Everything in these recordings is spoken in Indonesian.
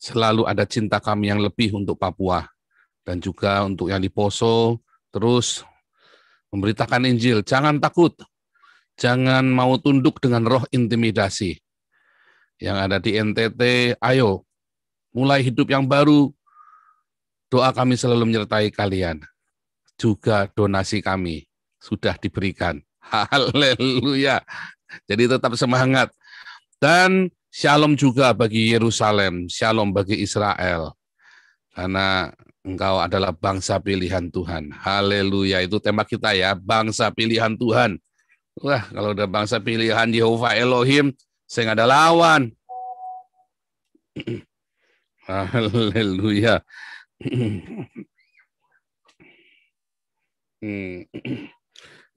selalu ada cinta kami yang lebih untuk Papua dan juga untuk yang di Poso. Terus memberitakan Injil, jangan takut, jangan mau tunduk dengan roh intimidasi. Yang ada di NTT, ayo mulai hidup yang baru. Doa kami selalu menyertai kalian. Juga donasi kami sudah diberikan. Haleluya. Jadi tetap semangat. Dan shalom juga bagi Yerusalem, shalom bagi Israel. Karena engkau adalah bangsa pilihan Tuhan. Haleluya, itu tema kita ya, bangsa pilihan Tuhan. Wah, kalau udah bangsa pilihan Yehova Elohim, saya nggak ada lawan. Haleluya.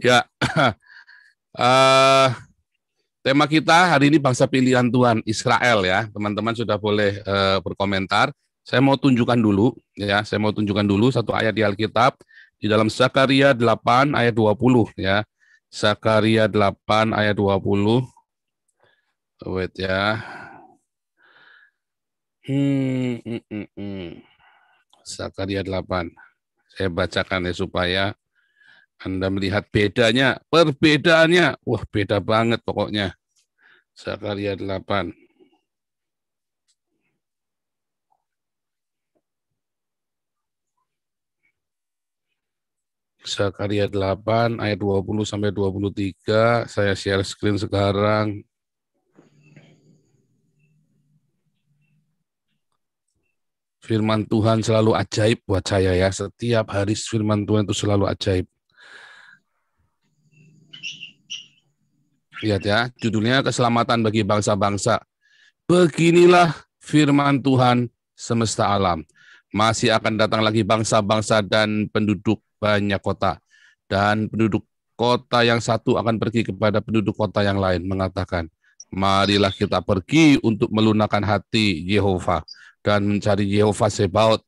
Ya, tema kita hari ini bangsa pilihan Tuhan Israel ya. Teman-teman sudah boleh berkomentar. Saya mau tunjukkan dulu ya, satu ayat di Alkitab di dalam Zakaria 8 ayat 20 ya. Zakaria 8 ayat 20. Wait ya. Zakaria 8. Saya bacakan ya supaya Anda melihat bedanya, perbedaannya. Wah, beda banget pokoknya. Zakaria 8. Zakaria 8 ayat 20 sampai 23. Saya share screen sekarang. Firman Tuhan selalu ajaib buat saya ya. Setiap hari firman Tuhan itu selalu ajaib. Lihat ya, judulnya keselamatan bagi bangsa-bangsa. Beginilah firman Tuhan semesta alam. Masih akan datang lagi bangsa-bangsa dan penduduk banyak kota. Dan penduduk kota yang satu akan pergi kepada penduduk kota yang lain, mengatakan, marilah kita pergi untuk melunakkan hati Yehova dan mencari Yehova Sebaot.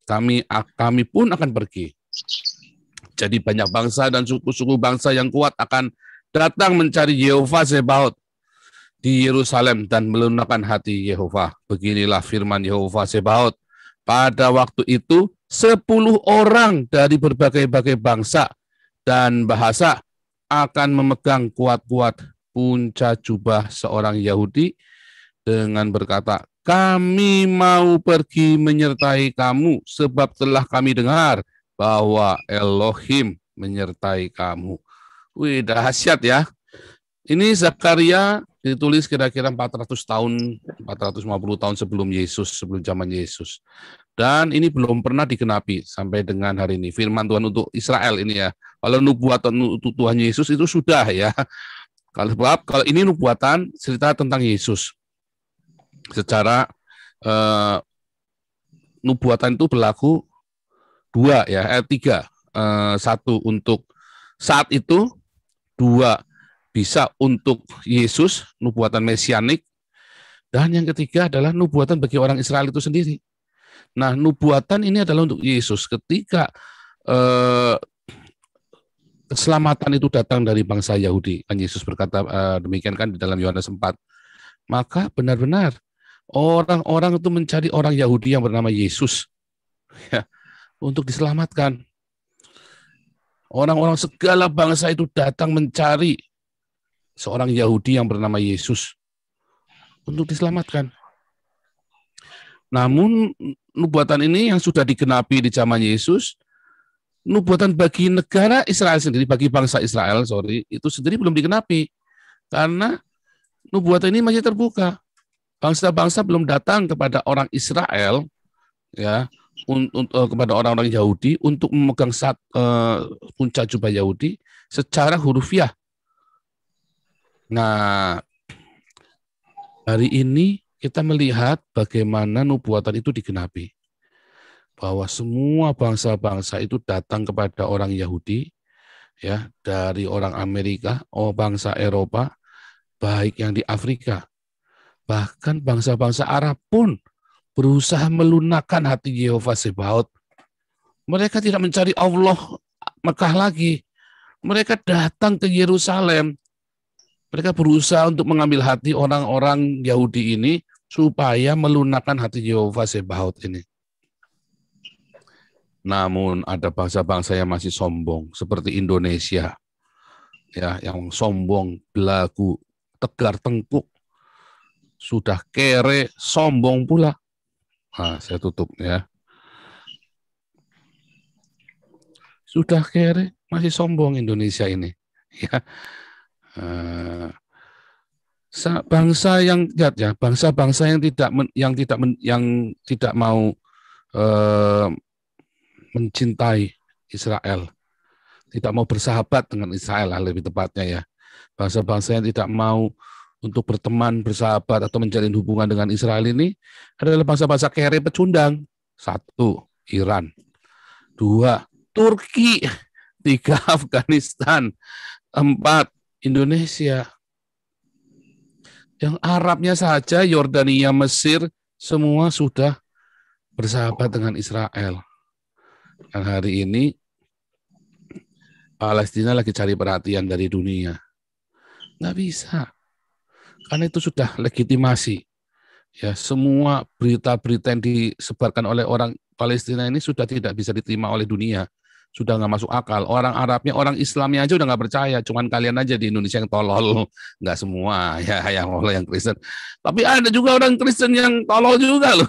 Kami pun akan pergi. Jadi banyak bangsa dan suku-suku bangsa yang kuat akan datang mencari Yehova Sebaot di Yerusalem dan melunakkan hati Yehova. Beginilah firman Yehova Sebaot. Pada waktu itu 10 orang dari berbagai-bagai bangsa dan bahasa akan memegang kuat-kuat punca jubah seorang Yahudi dengan berkata, kami mau pergi menyertai kamu sebab telah kami dengar bahwa Elohim menyertai kamu. Wih, dahsyat ya. Ini Zakaria ditulis kira-kira 450 tahun sebelum Yesus, sebelum zaman Yesus. Dan ini belum pernah digenapi sampai dengan hari ini. Firman Tuhan untuk Israel ini ya. Kalau nubuatan untuk Tuhan Yesus itu sudah ya. Kalau ini nubuatan cerita tentang Yesus. Secara nubuatan itu berlaku 2 ya, 3. 1 untuk saat itu, 2 bisa untuk Yesus, nubuatan mesianik, dan yang ketiga adalah nubuatan bagi orang Israel itu sendiri. Nah, nubuatan ini adalah untuk Yesus. Ketika keselamatan itu datang dari bangsa Yahudi, kan Yesus berkata demikian kan di dalam Yohanes 4. Maka benar-benar orang-orang itu mencari orang Yahudi yang bernama Yesus ya, untuk diselamatkan. Orang-orang segala bangsa itu datang mencari seorang Yahudi yang bernama Yesus untuk diselamatkan. Namun nubuatan ini yang sudah digenapi di zaman Yesus, nubuatan bagi negara Israel sendiri, bagi bangsa Israel, itu sendiri belum digenapi. Karena nubuatan ini masih terbuka. Bangsa-bangsa belum datang kepada orang Israel, ya, kepada orang-orang Yahudi untuk memegang puncak jubah Yahudi secara hurufiah. Nah, hari ini kita melihat bagaimana nubuatan itu digenapi. Bahwa semua bangsa-bangsa itu datang kepada orang Yahudi, ya, dari orang Amerika, bangsa Eropa, baik yang di Afrika. Bahkan bangsa-bangsa Arab pun berusaha melunakkan hati Yehova Sebaot. Mereka tidak mencari Allah Mekah lagi. Mereka datang ke Yerusalem. Mereka berusaha untuk mengambil hati orang-orang Yahudi ini supaya melunakkan hati Yehova Sebaot ini. Namun ada bangsa-bangsa yang masih sombong seperti Indonesia, ya, yang sombong, belagu, tegar tengkuk, sudah kere, sombong pula. Nah, saya tutup ya. Sudah kere, masih sombong Indonesia ini. Ya, bangsa yang ya, bangsa-bangsa yang tidak mau mencintai Israel, tidak mau bersahabat dengan Israel lebih tepatnya ya. Bangsa-bangsa yang tidak mau untuk berteman, bersahabat atau menjalin hubungan dengan Israel ini adalah bangsa-bangsa kere pecundang. 1, Iran. 2, Turki. 3, Afghanistan. 4, Indonesia. Yang Arabnya saja, Yordania, Mesir, semua sudah bersahabat dengan Israel. Dan hari ini Palestina lagi cari perhatian dari dunia. Nggak bisa. Karena itu sudah legitimasi. Ya, semua berita-berita yang disebarkan oleh orang Palestina ini sudah tidak bisa diterima oleh dunia. Sudah nggak masuk akal. Orang Arabnya, orang Islamnya aja udah nggak percaya. Cuman kalian aja di Indonesia yang tolol. Nggak semua, ya yang oleh yang Kristen. Tapi ada juga orang Kristen yang tolol juga loh.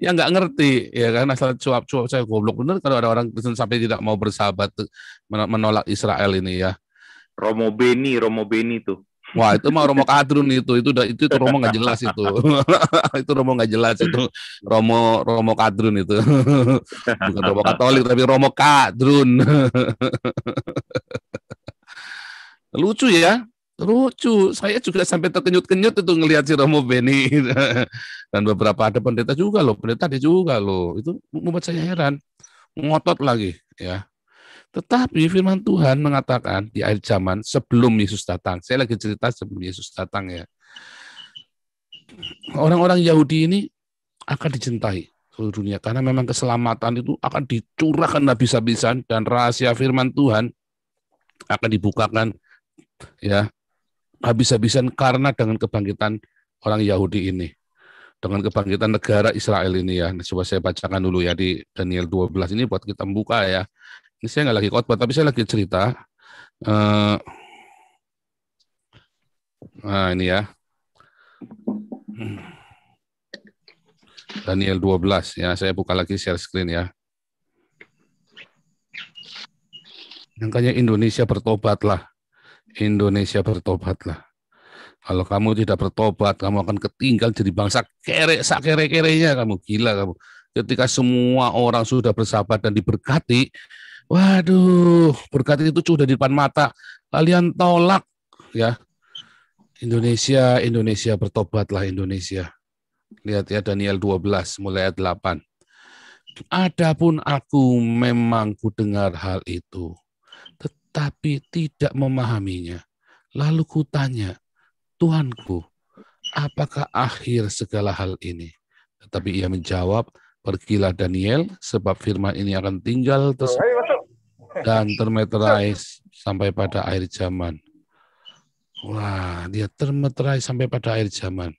yang nggak ngerti. Ya kan, asal cuap-cuap saya goblok bener kalau ada orang Kristen sampai tidak mau bersahabat menolak Israel ini ya. Romo Beni tuh. Wah, itu mah Romo Kadrun itu Romo nggak jelas itu. Itu Romo nggak jelas itu. Romo Kadrun itu. Bukan Romo Katolik tapi Romo Kadrun. Lucu ya. Lucu. Saya juga sampai terkenyut-kenyut itu ngelihat si Romo Beni. Dan beberapa ada pendeta juga loh. Pendeta dia juga loh. Itu membuat saya heran. Ngotot lagi ya. Tetapi firman Tuhan mengatakan di akhir zaman sebelum Yesus datang. Saya lagi cerita sebelum Yesus datang ya. Orang-orang Yahudi ini akan dicintai seluruh dunia karena memang keselamatan itu akan dicurahkan habis-habisan dan rahasia firman Tuhan akan dibukakan ya habis-habisan karena dengan kebangkitan orang Yahudi ini. Dengan kebangkitan negara Israel ini ya. Coba saya bacakan dulu ya di Daniel 12 ini buat kita buka ya. Ini saya nggak lagi khotbah, tapi saya lagi cerita. Nah ini ya. Daniel 12 ya, saya buka lagi share screen ya. Makanya Indonesia bertobatlah. Indonesia bertobatlah. Kalau kamu tidak bertobat, kamu akan ketinggal jadi bangsa kere-kerenya kamu, gila kamu. Ketika semua orang sudah bersahabat dan diberkati, waduh, berkat itu sudah di depan mata. Kalian tolak ya. Indonesia bertobatlah Indonesia. Lihat ya Daniel 12 mulai ayat 8. Adapun aku memang ku dengar hal itu, tetapi tidak memahaminya. Lalu ku tanya, Tuhanku, apakah akhir segala hal ini? Tetapi ia menjawab, pergilah Daniel, sebab firman ini akan tinggal dan termeterai sampai pada akhir zaman. Wah, dia termeterai sampai pada akhir zaman.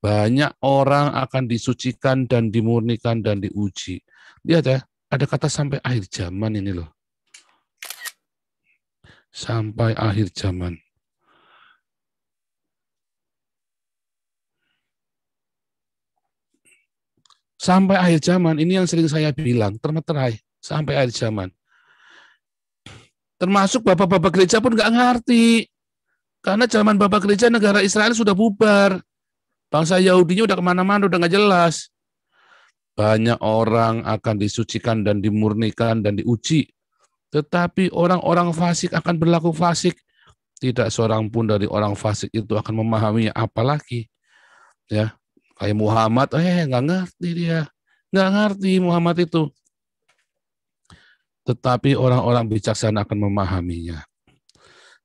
Banyak orang akan disucikan dan dimurnikan dan diuji. Lihat ya, ada kata sampai akhir zaman ini loh. Sampai akhir zaman. Sampai akhir zaman, ini yang sering saya bilang, termeterai sampai akhir zaman. Termasuk bapak-bapak gereja pun nggak ngerti. Karena zaman bapak gereja negara Israel sudah bubar. Bangsa Yahudinya udah kemana-mana, udah nggak jelas. Banyak orang akan disucikan dan dimurnikan dan diuji. Tetapi orang-orang fasik akan berlaku fasik. Tidak seorang pun dari orang fasik itu akan memahaminya, apalagi ya. Kayak Muhammad, nggak ngerti dia. Nggak ngerti Muhammad itu. Tetapi orang-orang bijaksana akan memahaminya.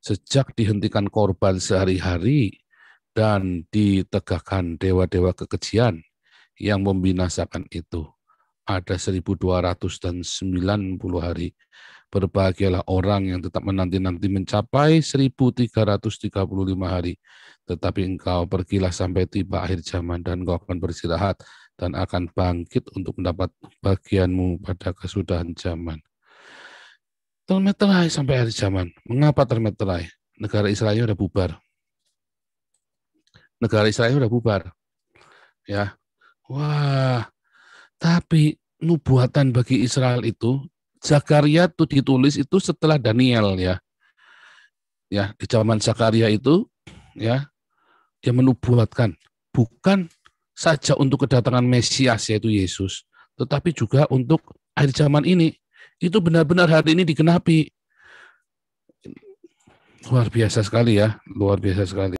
Sejak dihentikan korban sehari-hari dan ditegakkan dewa-dewa kekejian yang membinasakan itu, ada 1290 hari. Berbahagialah orang yang tetap menanti-nanti mencapai 1335 hari. Tetapi engkau pergilah sampai tiba akhir zaman dan engkau akan beristirahat dan akan bangkit untuk mendapat bagianmu pada kesudahan zaman. Termeterai sampai akhir zaman. Mengapa termeterai? Negara Israel sudah bubar. Negara Israel sudah bubar. Ya. Wah, tapi nubuatan bagi Israel itu, Zakaria itu ditulis itu setelah Daniel ya. Ya, di zaman Zakaria itu ya, dia menubuatkan bukan saja untuk kedatangan Mesias yaitu Yesus, tetapi juga untuk akhir zaman ini. Itu benar-benar hari ini digenapi. Luar biasa sekali ya, luar biasa sekali.